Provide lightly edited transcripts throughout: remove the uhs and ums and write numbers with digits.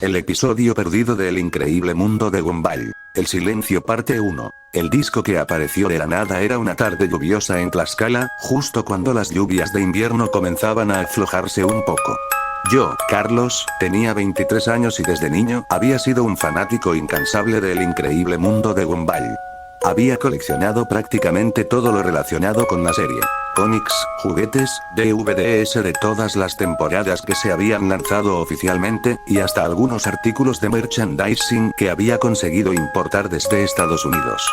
El episodio perdido de El increíble mundo de Gumball. El silencio parte 1. El disco que apareció de la nada era una tarde lluviosa en Tlaxcala, justo cuando las lluvias de invierno comenzaban a aflojarse un poco. Yo, Carlos, tenía 23 años y desde niño había sido un fanático incansable de El increíble mundo de Gumball. Había coleccionado prácticamente todo lo relacionado con la serie. Cómics, juguetes, DVDs de todas las temporadas que se habían lanzado oficialmente, y hasta algunos artículos de merchandising que había conseguido importar desde Estados Unidos.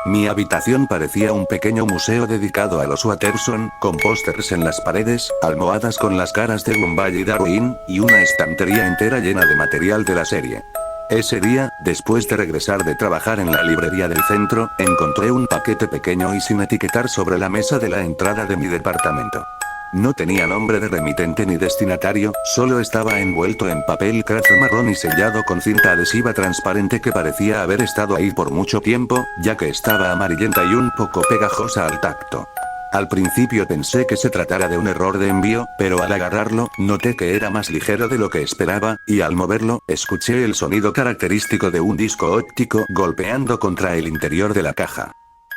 Mi habitación parecía un pequeño museo dedicado a los Watterson, con pósters en las paredes, almohadas con las caras de Gumball y Darwin, y una estantería entera llena de material de la serie. Ese día, después de regresar de trabajar en la librería del centro, encontré un paquete pequeño y sin etiquetar sobre la mesa de la entrada de mi departamento. No tenía nombre de remitente ni destinatario, solo estaba envuelto en papel craft marrón y sellado con cinta adhesiva transparente que parecía haber estado ahí por mucho tiempo, ya que estaba amarillenta y un poco pegajosa al tacto. Al principio pensé que se tratara de un error de envío, pero al agarrarlo, noté que era más ligero de lo que esperaba, y al moverlo, escuché el sonido característico de un disco óptico golpeando contra el interior de la caja.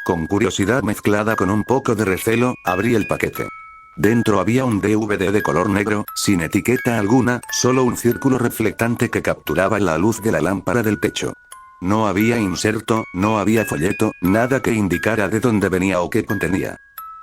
Con curiosidad mezclada con un poco de recelo, abrí el paquete. Dentro había un DVD de color negro, sin etiqueta alguna, solo un círculo reflectante que capturaba la luz de la lámpara del techo. No había inserto, no había folleto, nada que indicara de dónde venía o qué contenía.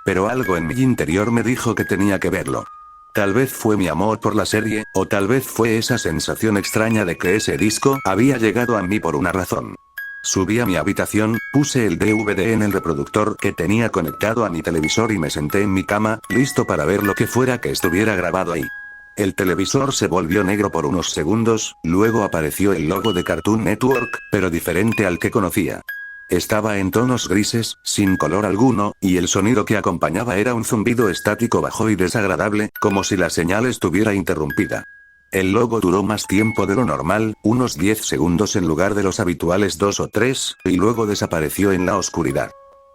Pero algo en mi interior me dijo que tenía que verlo. Tal vez fue mi amor por la serie, o tal vez fue esa sensación extraña de que ese disco había llegado a mí por una razón. Subí a mi habitación, puse el DVD en el reproductor que tenía conectado a mi televisor y me senté en mi cama, listo para ver lo que fuera que estuviera grabado ahí. El televisor se volvió negro por unos segundos, luego apareció el logo de Cartoon Network, pero diferente al que conocía. Estaba en tonos grises, sin color alguno, y el sonido que acompañaba era un zumbido estático bajo y desagradable, como si la señal estuviera interrumpida. El logo duró más tiempo de lo normal, unos 10 segundos en lugar de los habituales 2 o 3, y luego desapareció en la oscuridad.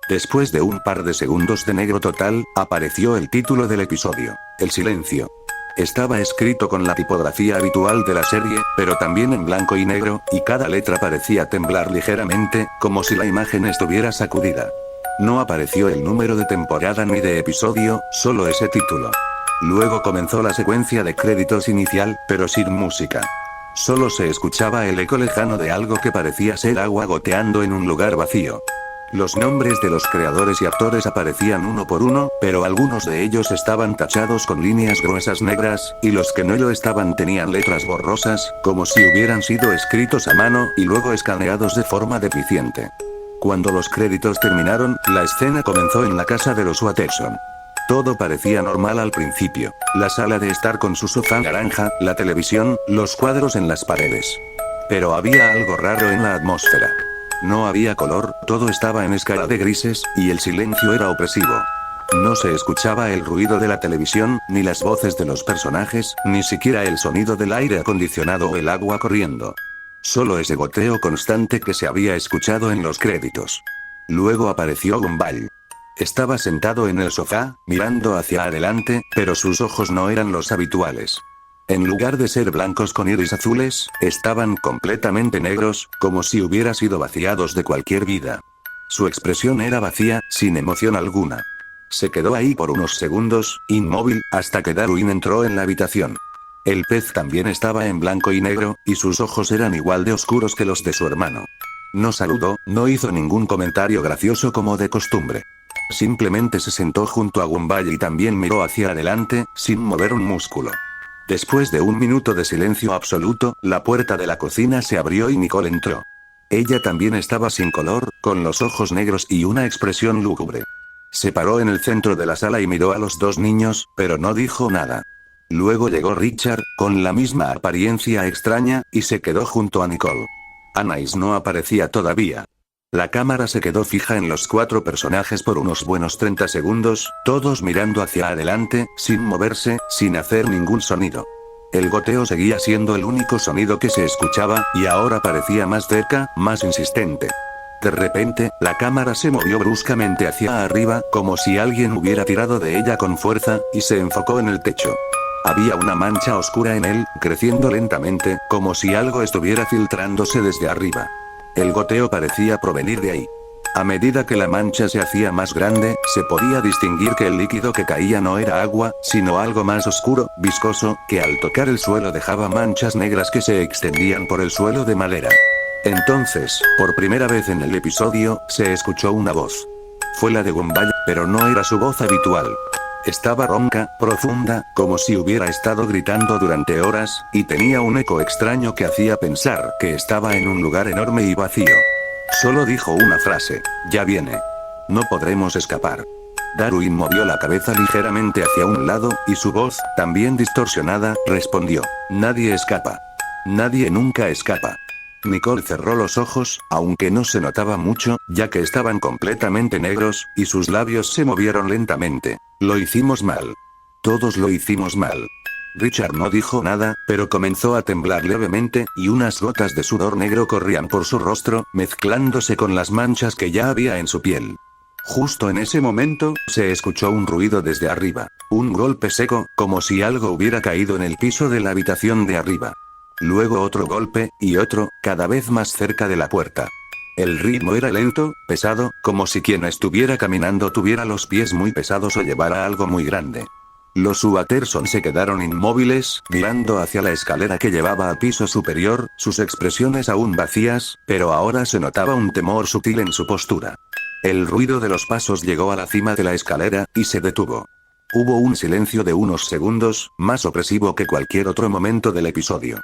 Después de un par de segundos de negro total, apareció el título del episodio, El silencio. Estaba escrito con la tipografía habitual de la serie, pero también en blanco y negro, y cada letra parecía temblar ligeramente, como si la imagen estuviera sacudida. No apareció el número de temporada ni de episodio, solo ese título. Luego comenzó la secuencia de créditos inicial, pero sin música. Solo se escuchaba el eco lejano de algo que parecía ser agua goteando en un lugar vacío. Los nombres de los creadores y actores aparecían uno por uno, pero algunos de ellos estaban tachados con líneas gruesas negras, y los que no lo estaban tenían letras borrosas, como si hubieran sido escritos a mano y luego escaneados de forma deficiente. Cuando los créditos terminaron, la escena comenzó en la casa de los Watterson. Todo parecía normal al principio. La sala de estar con su sofá naranja, la televisión, los cuadros en las paredes. Pero había algo raro en la atmósfera. No había color, todo estaba en escala de grises, y el silencio era opresivo. No se escuchaba el ruido de la televisión, ni las voces de los personajes, ni siquiera el sonido del aire acondicionado o el agua corriendo. Solo ese goteo constante que se había escuchado en los créditos. Luego apareció Gumball. Estaba sentado en el sofá, mirando hacia adelante, pero sus ojos no eran los habituales. En lugar de ser blancos con iris azules, estaban completamente negros, como si hubiera sido vaciados de cualquier vida. Su expresión era vacía, sin emoción alguna. Se quedó ahí por unos segundos, inmóvil, hasta que Darwin entró en la habitación. El pez también estaba en blanco y negro, y sus ojos eran igual de oscuros que los de su hermano. No saludó, no hizo ningún comentario gracioso como de costumbre. Simplemente se sentó junto a Gumball y también miró hacia adelante, sin mover un músculo. Después de un minuto de silencio absoluto, la puerta de la cocina se abrió y Nicole entró. Ella también estaba sin color, con los ojos negros y una expresión lúgubre. Se paró en el centro de la sala y miró a los dos niños, pero no dijo nada. Luego llegó Richard, con la misma apariencia extraña, y se quedó junto a Nicole. Anais no aparecía todavía. La cámara se quedó fija en los 4 personajes por unos buenos 30 segundos, todos mirando hacia adelante, sin moverse, sin hacer ningún sonido. El goteo seguía siendo el único sonido que se escuchaba, y ahora parecía más cerca, más insistente. De repente, la cámara se movió bruscamente hacia arriba, como si alguien hubiera tirado de ella con fuerza, y se enfocó en el techo. Había una mancha oscura en él, creciendo lentamente, como si algo estuviera filtrándose desde arriba. El goteo parecía provenir de ahí. A medida que la mancha se hacía más grande, se podía distinguir que el líquido que caía no era agua, sino algo más oscuro, viscoso, que al tocar el suelo dejaba manchas negras que se extendían por el suelo de madera. Entonces, por primera vez en el episodio, se escuchó una voz. Fue la de Gumball, pero no era su voz habitual. Estaba ronca, profunda, como si hubiera estado gritando durante horas, y tenía un eco extraño que hacía pensar que estaba en un lugar enorme y vacío. Solo dijo una frase: ya viene. No podremos escapar. Darwin movió la cabeza ligeramente hacia un lado, y su voz, también distorsionada, respondió: nadie escapa. Nadie nunca escapa. Nicole cerró los ojos, aunque no se notaba mucho, ya que estaban completamente negros, y sus labios se movieron lentamente. Lo hicimos mal. Todos lo hicimos mal. Richard no dijo nada, pero comenzó a temblar levemente, y unas gotas de sudor negro corrían por su rostro, mezclándose con las manchas que ya había en su piel. Justo en ese momento, se escuchó un ruido desde arriba. Un golpe seco, como si algo hubiera caído en el piso de la habitación de arriba. Luego otro golpe, y otro, cada vez más cerca de la puerta. El ritmo era lento, pesado, como si quien estuviera caminando tuviera los pies muy pesados o llevara algo muy grande. Los Watterson se quedaron inmóviles, mirando hacia la escalera que llevaba al piso superior, sus expresiones aún vacías, pero ahora se notaba un temor sutil en su postura. El ruido de los pasos llegó a la cima de la escalera, y se detuvo. Hubo un silencio de unos segundos, más opresivo que cualquier otro momento del episodio.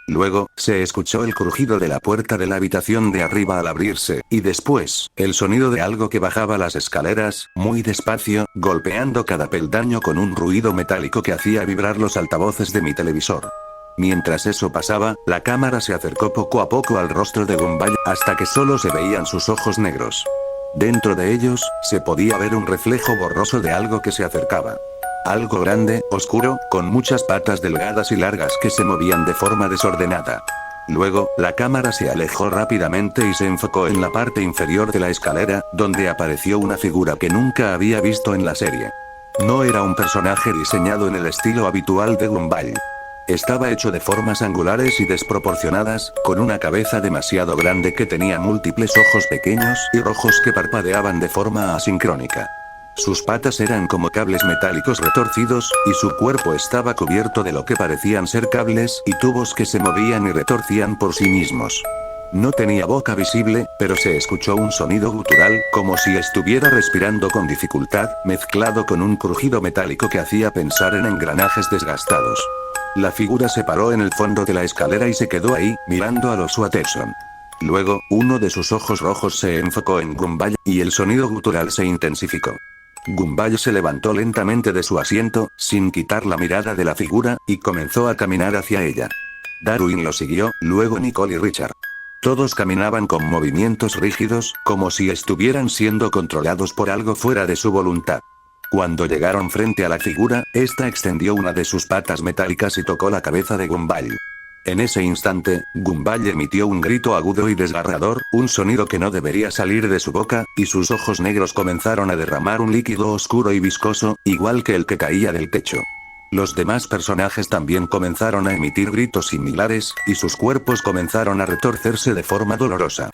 Luego, se escuchó el crujido de la puerta de la habitación de arriba al abrirse, y después, el sonido de algo que bajaba las escaleras, muy despacio, golpeando cada peldaño con un ruido metálico que hacía vibrar los altavoces de mi televisor. Mientras eso pasaba, la cámara se acercó poco a poco al rostro de Gumball, hasta que solo se veían sus ojos negros. Dentro de ellos, se podía ver un reflejo borroso de algo que se acercaba. Algo grande, oscuro, con muchas patas delgadas y largas que se movían de forma desordenada. Luego, la cámara se alejó rápidamente y se enfocó en la parte inferior de la escalera, donde apareció una figura que nunca había visto en la serie. No era un personaje diseñado en el estilo habitual de Gumball. Estaba hecho de formas angulares y desproporcionadas, con una cabeza demasiado grande que tenía múltiples ojos pequeños y rojos que parpadeaban de forma asincrónica. Sus patas eran como cables metálicos retorcidos, y su cuerpo estaba cubierto de lo que parecían ser cables y tubos que se movían y retorcían por sí mismos. No tenía boca visible, pero se escuchó un sonido gutural, como si estuviera respirando con dificultad, mezclado con un crujido metálico que hacía pensar en engranajes desgastados. La figura se paró en el fondo de la escalera y se quedó ahí, mirando a los Watterson. Luego, uno de sus ojos rojos se enfocó en Gumball, y el sonido gutural se intensificó. Gumball se levantó lentamente de su asiento, sin quitar la mirada de la figura, y comenzó a caminar hacia ella. Darwin lo siguió, luego Nicole y Richard. Todos caminaban con movimientos rígidos, como si estuvieran siendo controlados por algo fuera de su voluntad. Cuando llegaron frente a la figura, esta extendió una de sus patas metálicas y tocó la cabeza de Gumball. En ese instante, Gumball emitió un grito agudo y desgarrador, un sonido que no debería salir de su boca, y sus ojos negros comenzaron a derramar un líquido oscuro y viscoso, igual que el que caía del techo. Los demás personajes también comenzaron a emitir gritos similares, y sus cuerpos comenzaron a retorcerse de forma dolorosa.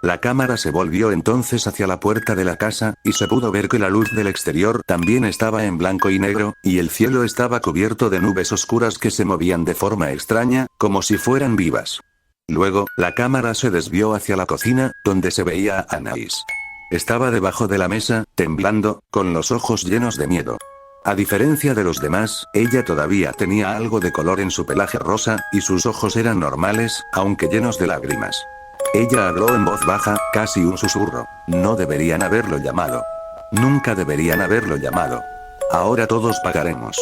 La cámara se volvió entonces hacia la puerta de la casa, y se pudo ver que la luz del exterior también estaba en blanco y negro, y el cielo estaba cubierto de nubes oscuras que se movían de forma extraña, como si fueran vivas. Luego, la cámara se desvió hacia la cocina, donde se veía a Anais. Estaba debajo de la mesa, temblando, con los ojos llenos de miedo. A diferencia de los demás, ella todavía tenía algo de color en su pelaje rosa, y sus ojos eran normales, aunque llenos de lágrimas. Ella habló en voz baja, casi un susurro. No deberían haberlo llamado. Nunca deberían haberlo llamado. Ahora todos pagaremos.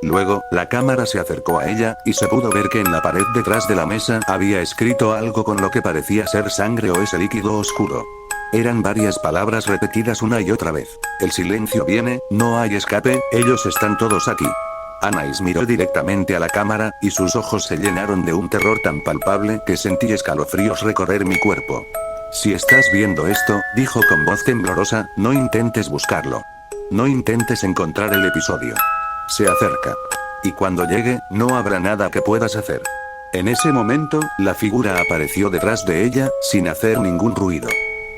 Luego, la cámara se acercó a ella, y se pudo ver que en la pared detrás de la mesa había escrito algo con lo que parecía ser sangre o ese líquido oscuro. Eran varias palabras repetidas una y otra vez. El silencio viene, no hay escape, ellos están todos aquí. Anais miró directamente a la cámara, y sus ojos se llenaron de un terror tan palpable que sentí escalofríos recorrer mi cuerpo. Si estás viendo esto, dijo con voz temblorosa, no intentes buscarlo. No intentes encontrar el episodio. Se acerca. Y cuando llegue, no habrá nada que puedas hacer. En ese momento, la figura apareció detrás de ella, sin hacer ningún ruido.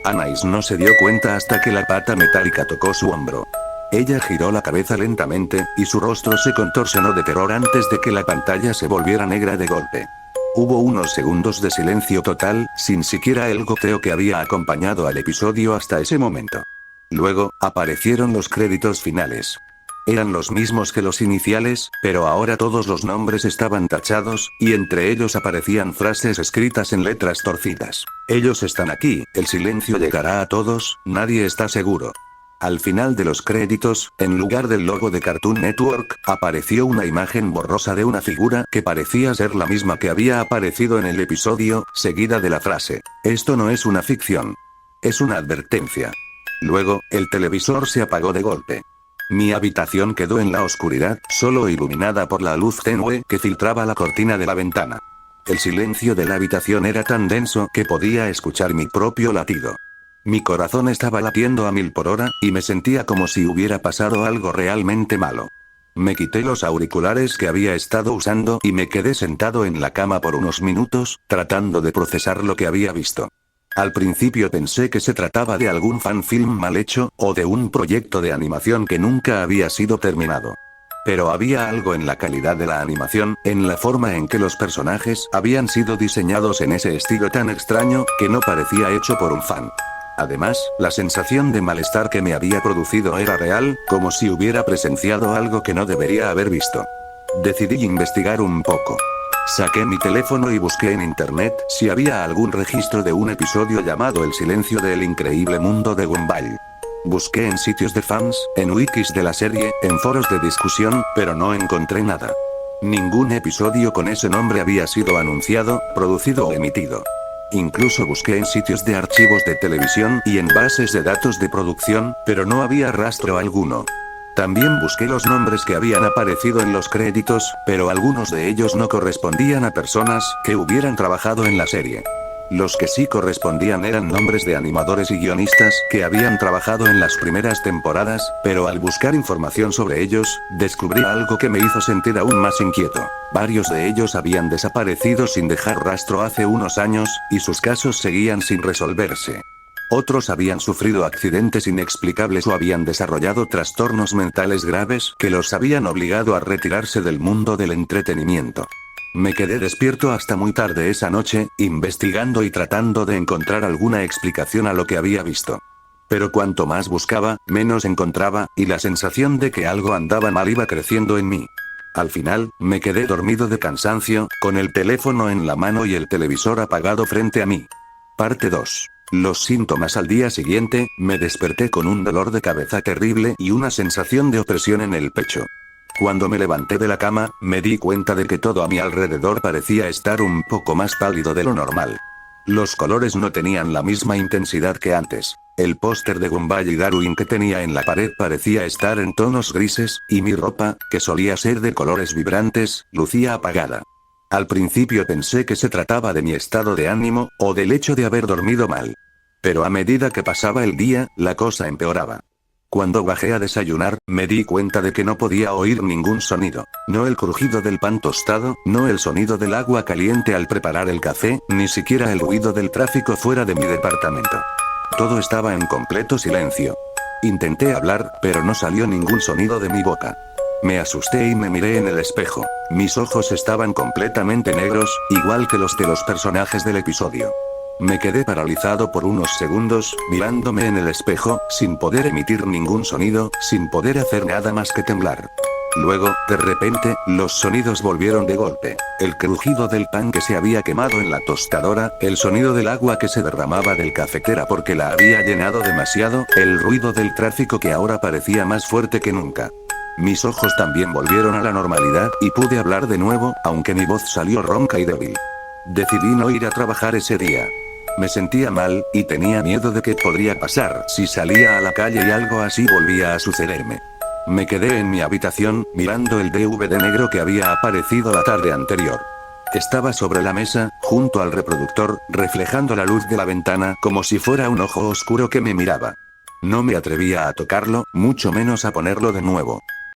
Anais no se dio cuenta hasta que la pata metálica tocó su hombro. Ella giró la cabeza lentamente, y su rostro se contorsionó de terror antes de que la pantalla se volviera negra de golpe. Hubo unos segundos de silencio total, sin siquiera el goteo que había acompañado al episodio hasta ese momento. Luego, aparecieron los créditos finales. Eran los mismos que los iniciales, pero ahora todos los nombres estaban tachados, y entre ellos aparecían frases escritas en letras torcidas. Ellos están aquí, el silencio llegará a todos, nadie está seguro. Al final de los créditos, en lugar del logo de Cartoon Network, apareció una imagen borrosa de una figura que parecía ser la misma que había aparecido en el episodio, seguida de la frase: "Esto no es una ficción. Es una advertencia". Luego, el televisor se apagó de golpe. Mi habitación quedó en la oscuridad, solo iluminada por la luz tenue que filtraba la cortina de la ventana. El silencio de la habitación era tan denso que podía escuchar mi propio latido. Mi corazón estaba latiendo a 1000 por hora, y me sentía como si hubiera pasado algo realmente malo. Me quité los auriculares que había estado usando y me quedé sentado en la cama por unos minutos, tratando de procesar lo que había visto. Al principio pensé que se trataba de algún fanfilm mal hecho, o de un proyecto de animación que nunca había sido terminado. Pero había algo en la calidad de la animación, en la forma en que los personajes habían sido diseñados en ese estilo tan extraño, que no parecía hecho por un fan. Además, la sensación de malestar que me había producido era real, como si hubiera presenciado algo que no debería haber visto. Decidí investigar un poco. Saqué mi teléfono y busqué en internet si había algún registro de un episodio llamado El silencio del increíble mundo de Gumball. Busqué en sitios de fans, en wikis de la serie, en foros de discusión, pero no encontré nada. Ningún episodio con ese nombre había sido anunciado, producido o emitido. Incluso busqué en sitios de archivos de televisión y en bases de datos de producción, pero no había rastro alguno. También busqué los nombres que habían aparecido en los créditos, pero algunos de ellos no correspondían a personas que hubieran trabajado en la serie. Los que sí correspondían eran nombres de animadores y guionistas que habían trabajado en las primeras temporadas, pero al buscar información sobre ellos, descubrí algo que me hizo sentir aún más inquieto. Varios de ellos habían desaparecido sin dejar rastro hace unos años, y sus casos seguían sin resolverse. Otros habían sufrido accidentes inexplicables o habían desarrollado trastornos mentales graves que los habían obligado a retirarse del mundo del entretenimiento. Me quedé despierto hasta muy tarde esa noche, investigando y tratando de encontrar alguna explicación a lo que había visto. Pero cuanto más buscaba, menos encontraba, y la sensación de que algo andaba mal iba creciendo en mí. Al final, me quedé dormido de cansancio, con el teléfono en la mano y el televisor apagado frente a mí. Parte 2. Los síntomas. Al día siguiente, me desperté con un dolor de cabeza terrible y una sensación de opresión en el pecho. Cuando me levanté de la cama, me di cuenta de que todo a mi alrededor parecía estar un poco más pálido de lo normal. Los colores no tenían la misma intensidad que antes. El póster de Gumball y Darwin que tenía en la pared parecía estar en tonos grises, y mi ropa, que solía ser de colores vibrantes, lucía apagada. Al principio pensé que se trataba de mi estado de ánimo, o del hecho de haber dormido mal. Pero a medida que pasaba el día, la cosa empeoraba. Cuando bajé a desayunar, me di cuenta de que no podía oír ningún sonido. No el crujido del pan tostado, no el sonido del agua caliente al preparar el café, ni siquiera el ruido del tráfico fuera de mi departamento. Todo estaba en completo silencio. Intenté hablar, pero no salió ningún sonido de mi boca. Me asusté y me miré en el espejo. Mis ojos estaban completamente negros, igual que los de los personajes del episodio. Me quedé paralizado por unos segundos, mirándome en el espejo, sin poder emitir ningún sonido, sin poder hacer nada más que temblar. Luego, de repente, los sonidos volvieron de golpe. El crujido del pan que se había quemado en la tostadora, el sonido del agua que se derramaba del cafetera porque la había llenado demasiado, el ruido del tráfico que ahora parecía más fuerte que nunca. Mis ojos también volvieron a la normalidad y pude hablar de nuevo, aunque mi voz salió ronca y débil. Decidí no ir a trabajar ese día. Me sentía mal, y tenía miedo de qué podría pasar si salía a la calle y algo así volvía a sucederme. Me quedé en mi habitación, mirando el DVD negro que había aparecido la tarde anterior. Estaba sobre la mesa, junto al reproductor, reflejando la luz de la ventana como si fuera un ojo oscuro que me miraba. No me atrevía a tocarlo, mucho menos a ponerlo de nuevo.